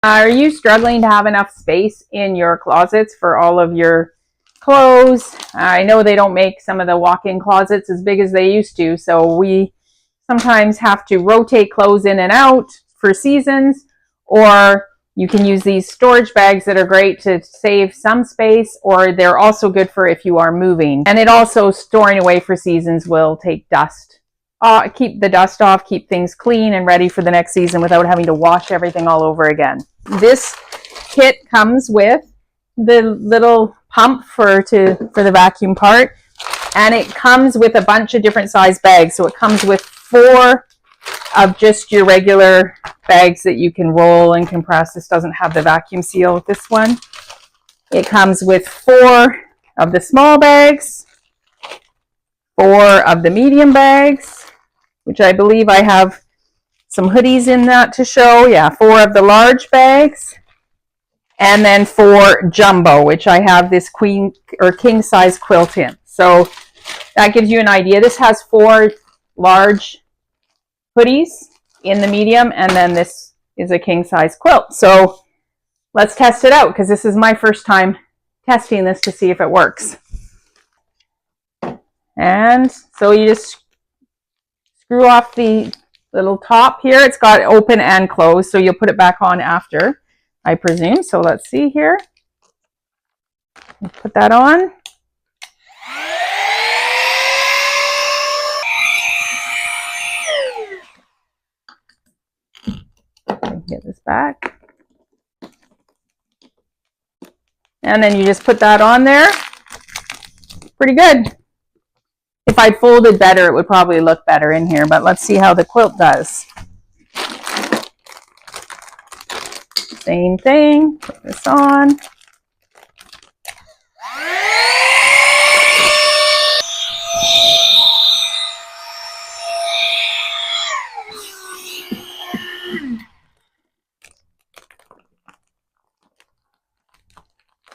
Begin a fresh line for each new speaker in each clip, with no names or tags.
Are you struggling to have enough space in your closets for all of your clothes? I know they don't make some of the walk-in closets as big as they used to, so we sometimes have to rotate clothes in and out for seasons, or you can use these storage bags that are great to save some space, or they're also good for if you are moving. And it also, storing away for seasons, will take dust. Keep the dust off, keep things clean and ready for the next season without having to wash everything all over again. This kit comes with the little pump for the vacuum part, and it comes with a bunch of different size bags. So it comes with 4 of just your regular bags that you can roll and compress. This doesn't have the vacuum seal with this one. It comes with 4 of the small bags, 4 of the medium bags, which I believe I have some hoodies in that to show. Yeah, 4 of the large bags, and then 4 jumbo, which I have this queen or king size quilt in. So that gives you an idea. This has 4 large hoodies in the medium, and then this is a king size quilt. So let's test it out, because this is my first time testing this to see if it works. And so you just screw off the little top here. It's got open and closed, so you'll put it back on after, I presume. So let's see here. Put that on. Get this back. And then you just put that on there. Pretty good. If I folded better, it would probably look better in here, but let's see how the quilt does. Same thing, put this on.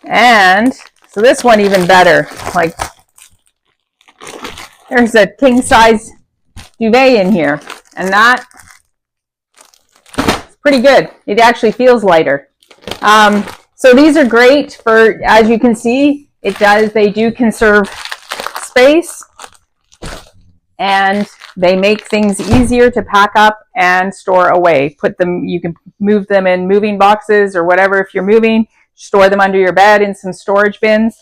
And so this one even better. Like, there's a king size duvet in here, and that is pretty good. It actually feels lighter. So these are great for, as you can see, they do conserve space, and they make things easier to pack up and store away. You can move them in moving boxes or whatever. If you're moving, store them under your bed in some storage bins,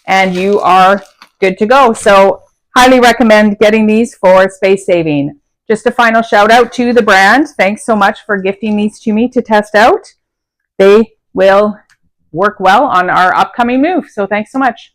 and you are good to go. So highly recommend getting these for space saving. Just a final shout out to the brand. Thanks so much for gifting these to me to test out. They will work well on our upcoming move. So thanks so much.